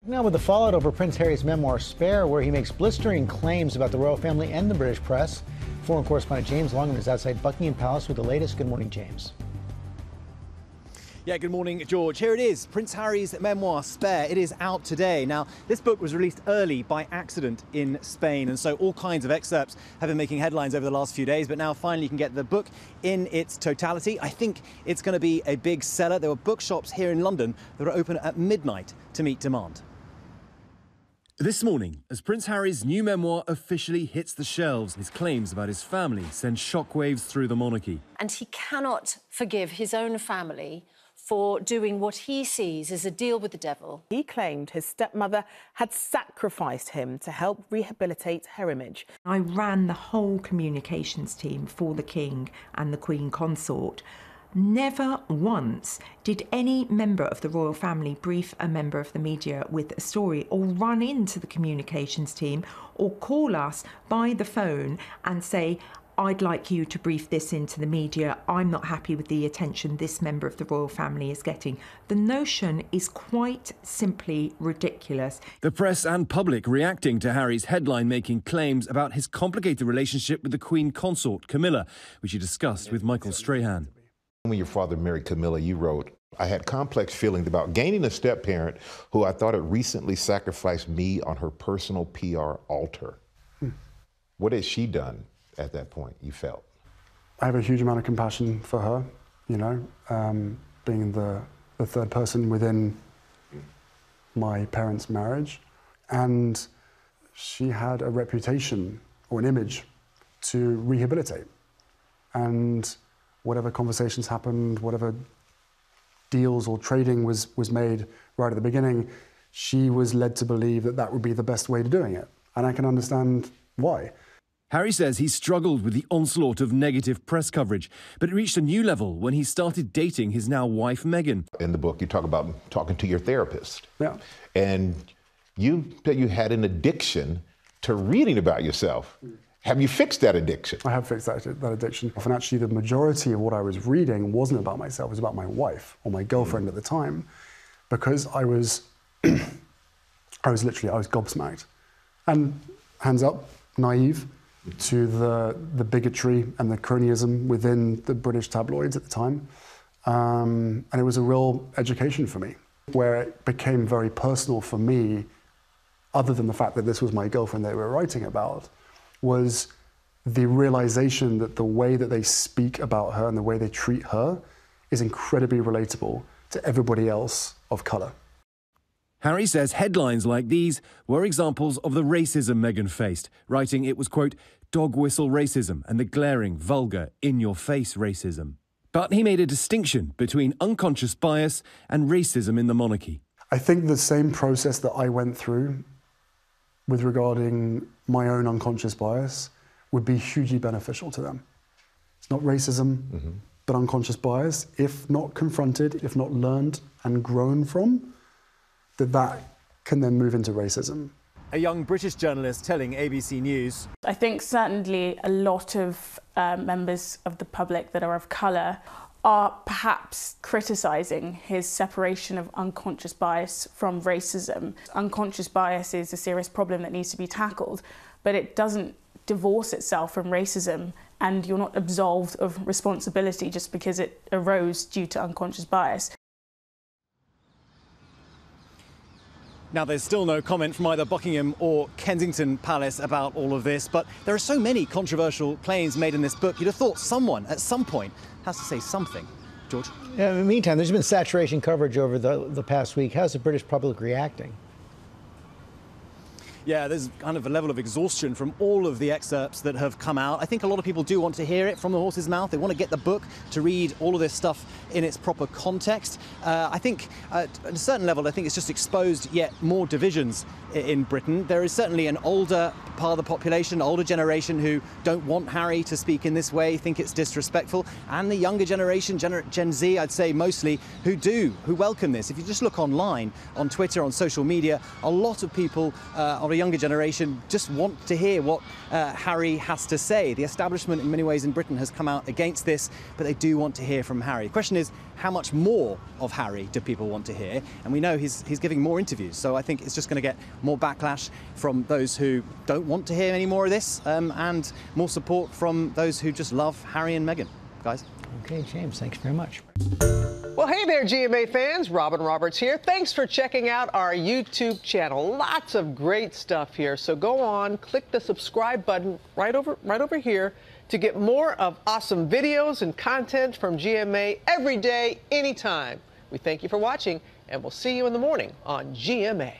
Now with the fallout over Prince Harry's memoir Spare, where he makes blistering claims about the royal family and the British press. Foreign correspondent James Longman is outside Buckingham Palace with the latest. Good morning, James. Yeah, good morning, George. Here it is, Prince Harry's memoir, Spare. It is out today. Now, this book was released early by accident in Spain, and so all kinds of excerpts have been making headlines over the last few days, but now finally you can get the book in its totality. I think it's going to be a big seller. There were bookshops here in London that are open at midnight to meet demand. This morning, as Prince Harry's new memoir officially hits the shelves, his claims about his family send shockwaves through the monarchy. And he cannot forgive his own family for doing what he sees as a deal with the devil. He claimed his stepmother had sacrificed him to help rehabilitate her image. I ran the whole communications team for the King and the Queen Consort. Never once did any member of the royal family brief a member of the media with a story or run into the communications team or call us by the phone and say, I'd like you to brief this into the media. I'm not happy with the attention this member of the royal family is getting. The notion is quite simply ridiculous. The press and public reacting to Harry's headline-making claims about his complicated relationship with the Queen Consort, Camilla, which he discussed with Michael Strahan. When your father married Camilla, you wrote, I had complex feelings about gaining a step-parent who I thought had recently sacrificed me on her personal PR altar. What has she done at that point, you felt? I have a huge amount of compassion for her, you know, being the third person within my parents' marriage. And she had a reputation or an image to rehabilitate. And whatever conversations happened, whatever deals or trading was made right at the beginning, she was led to believe that that would be the best way to doing it. And I can understand why. Harry says he struggled with the onslaught of negative press coverage, but it reached a new level when he started dating his now wife, Meghan. In the book, you talk about talking to your therapist. Yeah. And you had an addiction to reading about yourself. Have you fixed that addiction? I have fixed that addiction. And actually, the majority of what I was reading wasn't about myself, it was about my wife or my girlfriend at the time, because I was gobsmacked. And hands up, naive to the bigotry and the cronyism within the British tabloids at the time. And it was a real education for me, where it became very personal for me, other than the fact that this was my girlfriend they were writing about, was the realization that the way that they speak about her and the way they treat her is incredibly relatable to everybody else of colour. Harry says headlines like these were examples of the racism Meghan faced, writing it was, quote, dog whistle racism and the glaring, vulgar, in-your-face racism. But he made a distinction between unconscious bias and racism in the monarchy. I think the same process that I went through with regarding my own unconscious bias would be hugely beneficial to them. It's not racism, but unconscious bias, if not confronted, if not learned and grown from, that can then move into racism. A young British journalist telling ABC News. I think certainly a lot of members of the public that are of colour are perhaps criticising his separation of unconscious bias from racism. Unconscious bias is a serious problem that needs to be tackled, but it doesn't divorce itself from racism, and you're not absolved of responsibility just because it arose due to unconscious bias. Now, there's still no comment from either Buckingham or Kensington Palace about all of this, but there are so many controversial claims made in this book, you'd have thought someone at some point has to say something. George? Yeah, in the meantime, there's been saturation coverage over the past week. How's the British public reacting? Yeah, there's kind of a level of exhaustion from all of the excerpts that have come out. I think a lot of people do want to hear it from the horse's mouth. They want to get the book to read all of this stuff in its proper context. I think at a certain level, I think it's just exposed yet more divisions in Britain. There is certainly an older part of the population, older generation, who don't want Harry to speak in this way, think it's disrespectful, and the younger generation, Gen Z, I'd say mostly, who welcome this. If you just look online, on Twitter, on social media, a lot of people are of a younger generation just want to hear what Harry has to say. The establishment in many ways in Britain has come out against this, but they do want to hear from Harry. The question is, how much more of Harry do people want to hear? And we know he's giving more interviews, so I think it's just going to get more backlash from those who don't want to hear any more of this, and more support from those who just love Harry and Meghan. Guys. Okay, James, thanks very much. Well, hey there, GMA fans. Robin Roberts here. Thanks for checking out our YouTube channel. Lots of great stuff here. So go on, click the subscribe button right over here to get more of awesome videos and content from GMA every day, anytime. We thank you for watching, and we'll see you in the morning on GMA.